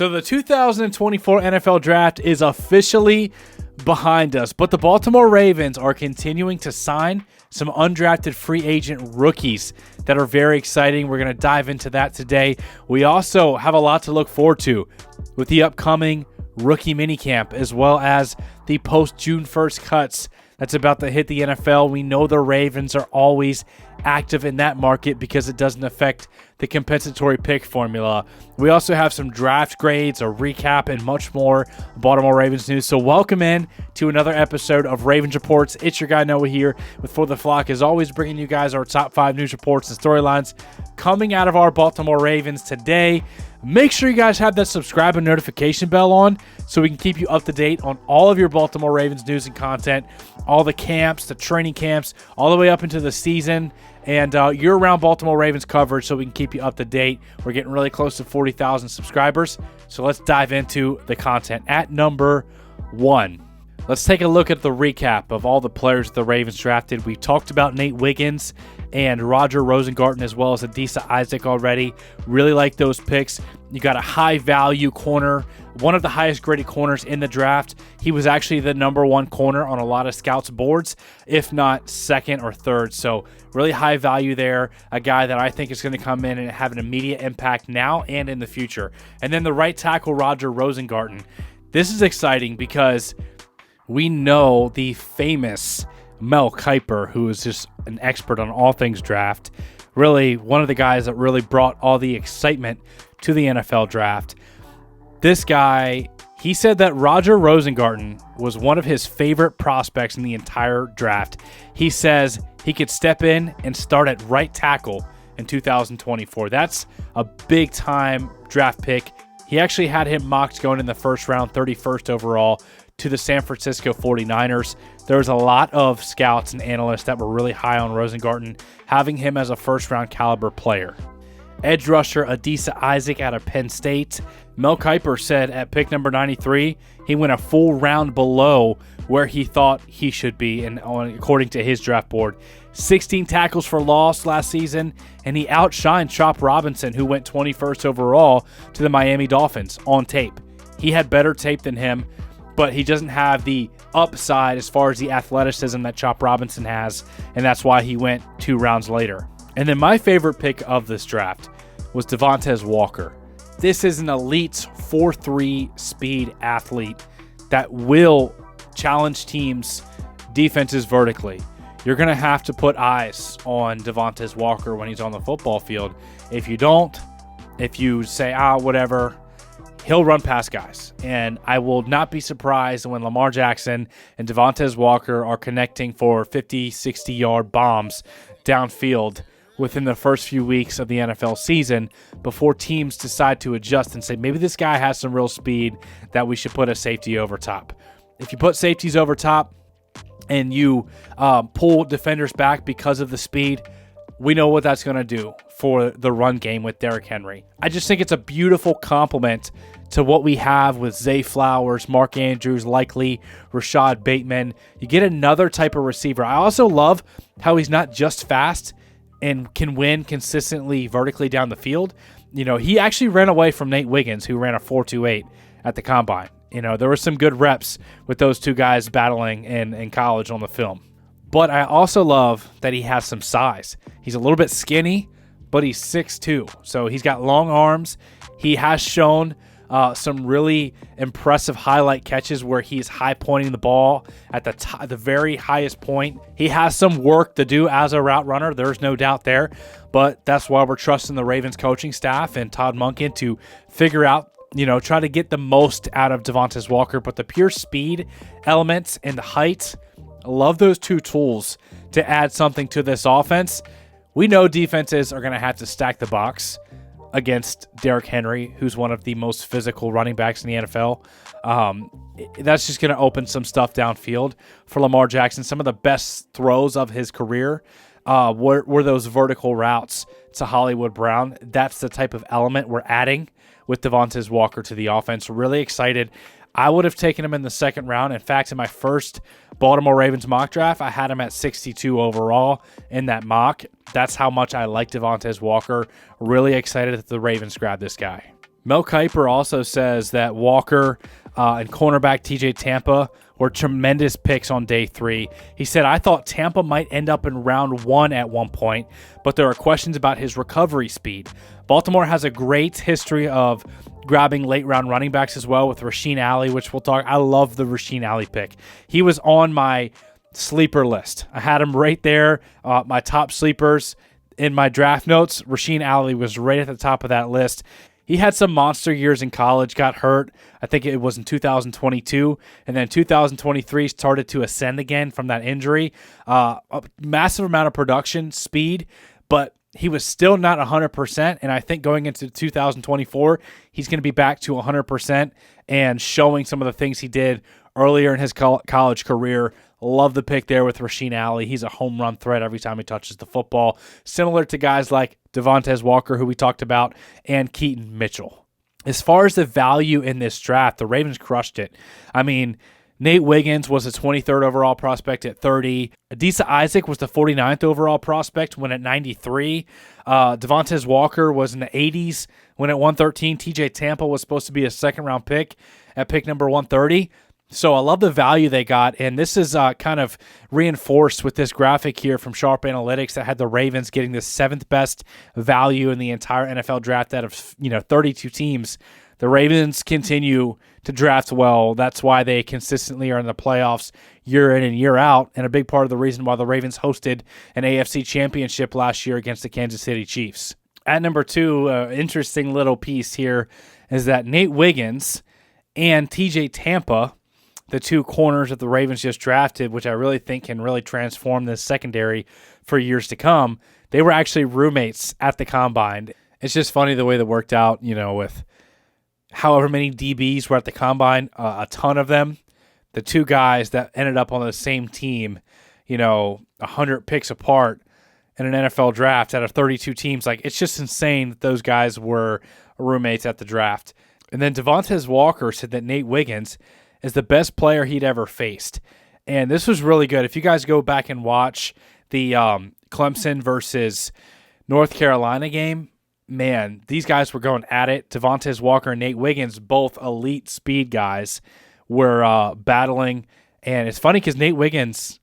So the 2024 NFL Draft is officially behind us, but the Baltimore Ravens are continuing to sign some undrafted free agent rookies that are very exciting. We're going to dive into that today. We also have a lot to look forward to with the upcoming rookie minicamp, as well as the post-June 1st cuts that's about to hit the NFL. We know the Ravens are always active in that market because it doesn't affect the compensatory pick formula. We also have some draft grades, a recap, and much more Baltimore Ravens news. So welcome in to another episode of Ravens Reports. It's your guy Noah here with For the Flock, as always, bringing you guys our top 5 news reports and storylines coming out of our Baltimore Ravens today. Make sure you guys have that subscribe and notification bell on so we can keep you up to date on all of your Baltimore Ravens news and content, all the camps, the training camps, all the way up into the season, and year-round Baltimore Ravens coverage so we can keep you up to date. We're getting really close to 40,000 subscribers, so let's dive into the content. At number 1, let's take a look at the recap of all the players the Ravens drafted. We talked about Nate Wiggins and Roger Rosengarten, as well as Adisa Isaac already. Really like those picks. You got a high-value corner, one of the highest-graded corners in the draft. He was actually the number 1 corner on a lot of scouts' boards, if not second or third. So really high value there, a guy that I think is going to come in and have an immediate impact now and in the future. And then the right tackle, Roger Rosengarten. This is exciting because we know the famous Mel Kiper, who is just an expert on all things draft, really one of the guys that really brought all the excitement to the NFL draft. This guy, he said that Roger Rosengarten was one of his favorite prospects in the entire draft. He says he could step in and start at right tackle in 2024. That's a big-time draft pick. He actually had him mocked going in the first round, 31st overall, to the San Francisco 49ers. There was a lot of scouts and analysts that were really high on Rosengarten, having him as a first-round caliber player. Edge rusher Adisa Isaac out of Penn State. Mel Kiper said at pick number 93, he went a full round below where he thought he should be, and according to his draft board. 16 tackles for loss last season, and he outshined Chop Robinson, who went 21st overall to the Miami Dolphins on tape. He had better tape than him, but he doesn't have the upside as far as the athleticism that Chop Robinson has, and that's why he went 2 rounds later. And then my favorite pick of this draft was Devontae Walker. This is an elite 4.3 speed athlete that will challenge teams' defenses vertically. You're going to have to put eyes on Devontae Walker when he's on the football field. If you don't, if you say, whatever, he'll run past guys. And I will not be surprised when Lamar Jackson and Devontae Walker are connecting for 50, 60-yard bombs downfield within the first few weeks of the NFL season before teams decide to adjust and say, maybe this guy has some real speed that we should put a safety over top. If you put safeties over top and you pull defenders back because of the speed, we know what that's going to do for the run game with Derrick Henry. I just think it's a beautiful compliment to what we have with Zay Flowers, Mark Andrews, likely Rashad Bateman. You get another type of receiver. I also love how he's not just fast and can win consistently vertically down the field. You know, he actually ran away from Nate Wiggins, who ran a 4.28 at the combine. You know, there were some good reps with those two guys battling in college on the film. But I also love that he has some size. He's a little bit skinny, but he's 6'2", so he's got long arms. He has shown some really impressive highlight catches where he's high pointing the ball at the very highest point. He has some work to do as a route runner. There's no doubt there, but that's why we're trusting the Ravens coaching staff and Todd Monken to figure out, try to get the most out of Devontae Walker. But the pure speed elements and the height, I love those two tools to add something to this offense. We know defenses are going to have to stack the box against Derrick Henry, who's one of the most physical running backs in the NFL. That's just going to open some stuff downfield for Lamar Jackson. Some of the best throws of his career were those vertical routes to Hollywood Brown. That's the type of element we're adding with Devontae Walker to the offense. Really excited. I would have taken him in the second round. In fact, in my first Baltimore Ravens mock draft, I had him at 62 overall in that mock. That's how much I like Devontae Walker. Really excited that the Ravens grabbed this guy. Mel Kiper also says that Walker and cornerback TJ Tampa were tremendous picks on day 3. He said, I thought Tampa might end up in round 1 at one point, but there are questions about his recovery speed. Baltimore has a great history of grabbing late round running backs as well with Rasheen Ali, which we'll talk. I love the Rasheen Ali pick. He was on my sleeper list. I had him right there, my top sleepers in my draft notes. Rasheen Ali was right at the top of that list. He had some monster years in college, got hurt. I think it was in 2022. And then 2023 started to ascend again from that injury. A massive amount of production, speed, but he was still not 100%. And I think going into 2024, he's going to be back to 100% and showing some of the things he did earlier in his college career. Love the pick there with Rasheen Ali. He's a home run threat every time he touches the football, similar to guys like Devontae Walker, who we talked about, and Keaton Mitchell. As far as the value in this draft, the Ravens crushed it. I mean, Nate Wiggins was the 23rd overall prospect at 30. Adisa Isaac was the 49th overall prospect when at 93. Devontae Walker was in the 80s when at 113. TJ Tampa was supposed to be a second-round pick at pick number 130. So I love the value they got, and this is kind of reinforced with this graphic here from Sharp Analytics that had the Ravens getting the 7th best value in the entire NFL draft out of 32 teams. The Ravens continue to draft well. That's why they consistently are in the playoffs year in and year out, and a big part of the reason why the Ravens hosted an AFC championship last year against the Kansas City Chiefs. At number 2, interesting little piece here is that Nate Wiggins and TJ Tampa, the 2 corners that the Ravens just drafted, which I really think can really transform this secondary for years to come, they were actually roommates at the Combine. It's just funny the way that worked out, with however many DBs were at the Combine, a ton of them. The 2 guys that ended up on the same team, 100 picks apart in an NFL draft out of 32 teams. It's just insane that those guys were roommates at the draft. And then Devontae Walker said that Nate Wiggins is the best player he'd ever faced. And this was really good. If you guys go back and watch the Clemson versus North Carolina game, man, these guys were going at it. Devontae Walker and Nate Wiggins, both elite speed guys, were battling. And it's funny because Nate Wiggins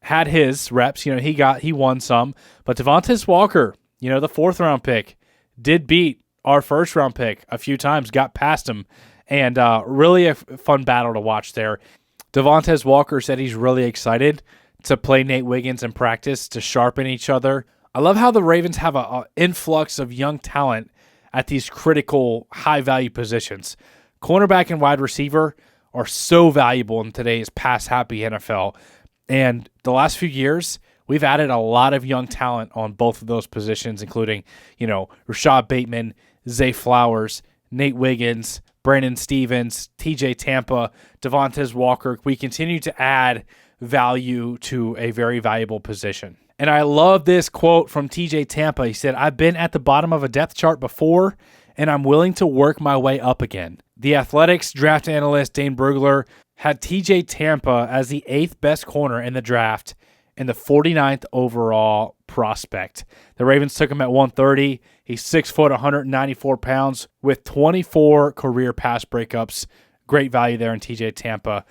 had his reps. He won some. But Devontae Walker, the 4th-round pick, did beat our 1st-round pick a few times, got past him. And really a fun battle to watch there. Devontae Walker said he's really excited to play Nate Wiggins in practice to sharpen each other. I love how the Ravens have an influx of young talent at these critical, high-value positions. Cornerback and wide receiver are so valuable in today's pass-happy NFL. And the last few years, we've added a lot of young talent on both of those positions, including, Rashad Bateman, Zay Flowers, Nate Wiggins, Brandon Stevens, TJ Tampa, Devontae Walker. We continue to add value to a very valuable position. And I love this quote from TJ Tampa. He said, I've been at the bottom of a depth chart before, and I'm willing to work my way up again. The Athletics draft analyst Dane Brugler had TJ Tampa as the 8th best corner in the draft and the 49th overall prospect. The Ravens took him at 130. He's 6 foot, 194 pounds with 24 career pass breakups. Great value there in TJ Tampa.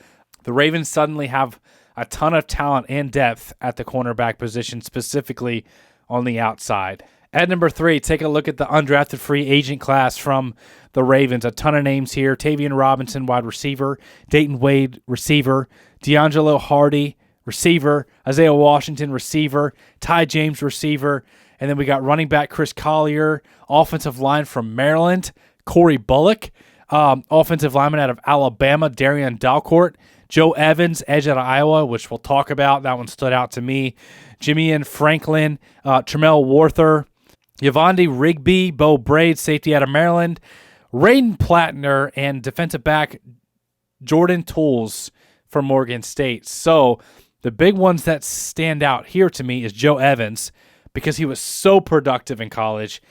The Ravens suddenly have a ton of talent and depth at the cornerback position, specifically on the outside. At number 3, take a look at the undrafted free agent class from the Ravens. A ton of names here. Tavian Robinson, wide receiver. Dayton Wade, receiver. D'Angelo Hardy, receiver. Isaiah Washington, receiver. Ty James, receiver. And then we got running back Chris Collier, offensive line from Maryland, Corey Bullock, offensive lineman out of Alabama, Darian Dalcourt, Joe Evans, edge out of Iowa, which we'll talk about. That one stood out to me. Jimmy Franklin, Tremel Warther, Yvonne Rigby, Bo Braid, safety out of Maryland, Raiden Plattner, and defensive back Jordan Tools from Morgan State. So the big ones that stand out here to me is Joe Evans, because he was so productive in college.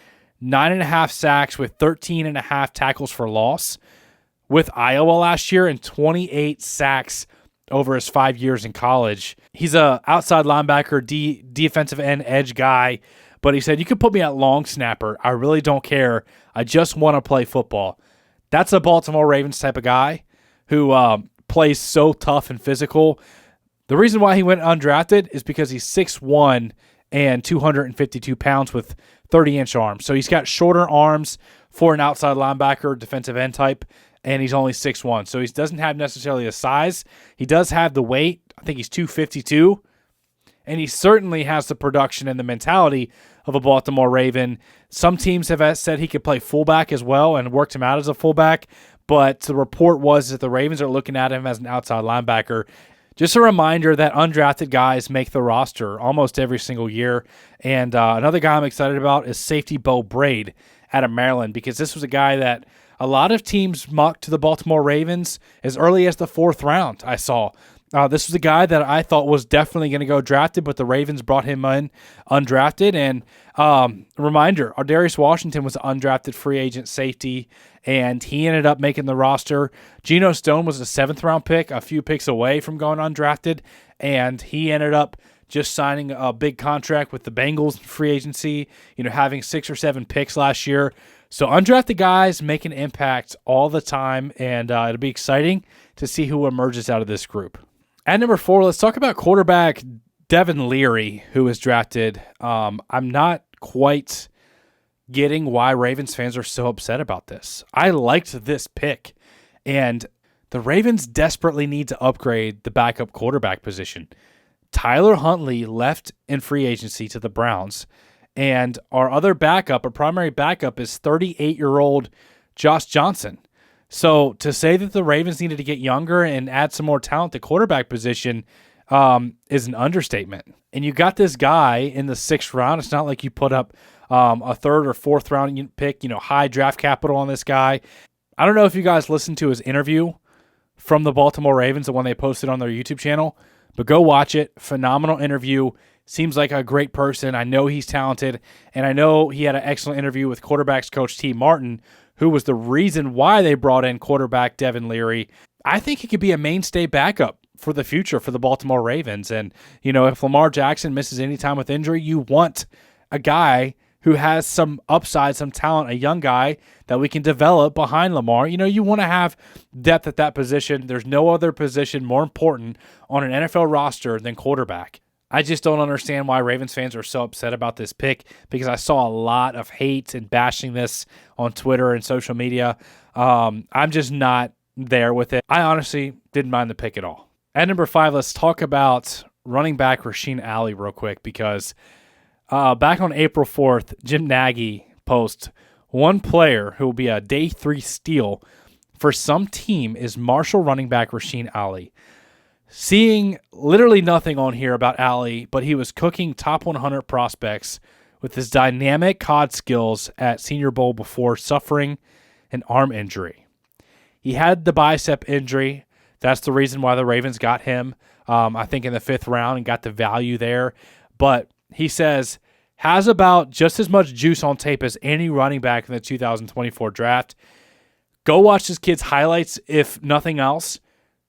9.5 sacks with 13.5 tackles for loss with Iowa last year and 28 sacks over his 5 years in college. He's a outside linebacker, defensive end edge guy, but he said, you could put me at long snapper. I really don't care. I just want to play football. That's a Baltimore Ravens type of guy who plays so tough and physical. The reason why he went undrafted is because he's 6'1" and 252 pounds with 30-inch arms. So he's got shorter arms for an outside linebacker, defensive end type, and he's only 6'1". So he doesn't have necessarily a size. He does have the weight. I think he's 252. And he certainly has the production and the mentality of a Baltimore Raven. Some teams have said he could play fullback as well and worked him out as a fullback, but the report was that the Ravens are looking at him as an outside linebacker. Just a reminder that undrafted guys make the roster almost every single year. And another guy I'm excited about is safety Bo Braid out of Maryland, because this was a guy that a lot of teams mocked to the Baltimore Ravens as early as the 4th round, I saw. This was a guy that I thought was definitely going to go drafted, but the Ravens brought him in undrafted. And reminder, Darius Washington was an undrafted free agent safety, and he ended up making the roster. Geno Stone was a 7th-round pick, a few picks away from going undrafted, and he ended up just signing a big contract with the Bengals free agency, having 6 or 7 picks last year. So undrafted guys make an impact all the time, and it'll be exciting to see who emerges out of this group. At number 4, let's talk about quarterback Devin Leary, who was drafted. I'm not quite getting why Ravens fans are so upset about this. I liked this pick, and the Ravens desperately need to upgrade the backup quarterback position. Tyler Huntley left in free agency to the Browns, and our other backup, our primary backup, is 38-year-old Josh Johnson. So to say that the Ravens needed to get younger and add some more talent to quarterback position is an understatement. And you got this guy in the 6th round. It's not like you put up a 3rd or 4th round pick, high draft capital on this guy. I don't know if you guys listened to his interview from the Baltimore Ravens, the one they posted on their YouTube channel, but go watch it. Phenomenal interview. Seems like a great person. I know he's talented, and I know he had an excellent interview with quarterbacks coach T. Martin, who was the reason why they brought in quarterback Devin Leary. I think he could be a mainstay backup for the future for the Baltimore Ravens. And, if Lamar Jackson misses any time with injury, you want a guy who has some upside, some talent, a young guy that we can develop behind Lamar. You want to have depth at that position. There's no other position more important on an NFL roster than quarterback. I just don't understand why Ravens fans are so upset about this pick, because I saw a lot of hate and bashing this on Twitter and social media. I'm just not there with it. I honestly didn't mind the pick at all. At number 5, let's talk about running back Rasheen Ali real quick, because back on April 4th, Jim Nagy posts, one player who will be a day 3 steal for some team is Marshall running back Rasheen Ali. Seeing literally nothing on here about Ali, but he was cooking top 100 prospects with his dynamic COD skills at Senior Bowl before suffering an arm injury. He had the bicep injury. That's the reason why the Ravens got him, I think, in the 5th round and got the value there. But he says, has about just as much juice on tape as any running back in the 2024 draft. Go watch this kid's highlights, if nothing else.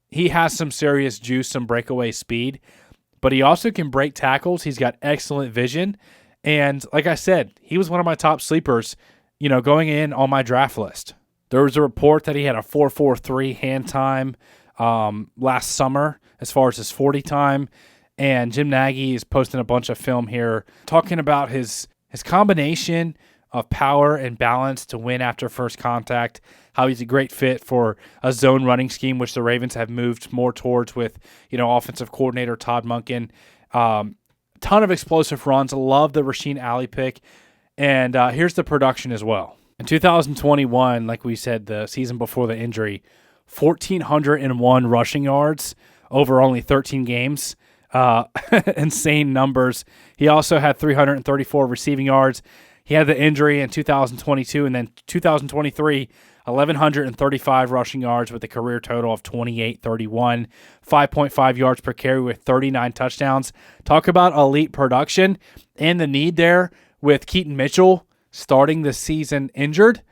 He has some serious juice, some breakaway speed, but he also can break tackles. He's got excellent vision. And like I said, he was one of my top sleepers, going in on my draft list. There was a report that he had a 4.43 hand time last summer as far as his 40 time. And Jim Nagy is posting a bunch of film here talking about his combination of power and balance to win after first contact, how he's a great fit for a zone running scheme, which the Ravens have moved more towards with, offensive coordinator Todd Monken. Ton of explosive runs. I love the Rasheen Ali pick. And here's the production as well. In 2021, like we said, the season before the injury, 1,401 rushing yards over only 13 games. Insane numbers. He also had 334 receiving yards. He had the injury in 2022, and then 2023, 1,135 rushing yards with a career total of 28.31, 5.5 yards per carry with 39 touchdowns. Talk about elite production and the need there with Keaton Mitchell starting the season injured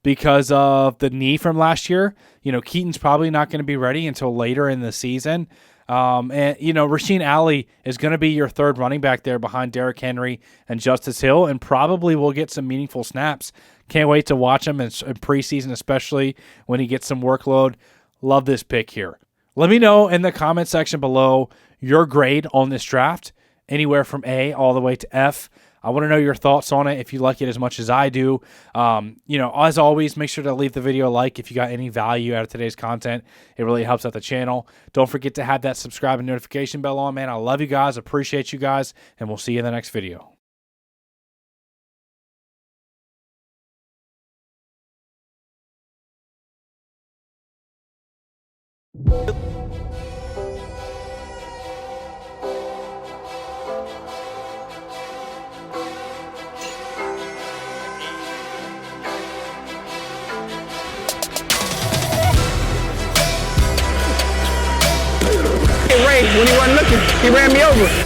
because of the knee from last year. Keaton's probably not going to be ready until later in the season. And, Rasheen Ali is going to be your third running back there behind Derrick Henry and Justice Hill, and probably will get some meaningful snaps. Can't wait to watch him in preseason, especially when he gets some workload. Love this pick here. Let me know in the comment section below your grade on this draft, anywhere from A all the way to F. I want to know your thoughts on it if you like it as much as I do. As always, make sure to leave the video a like if you got any value out of today's content. It really helps out the channel. Don't forget to have that subscribe and notification bell on, man. I love you guys, appreciate you guys, and we'll see you in the next video. When he wasn't looking, he ran me over.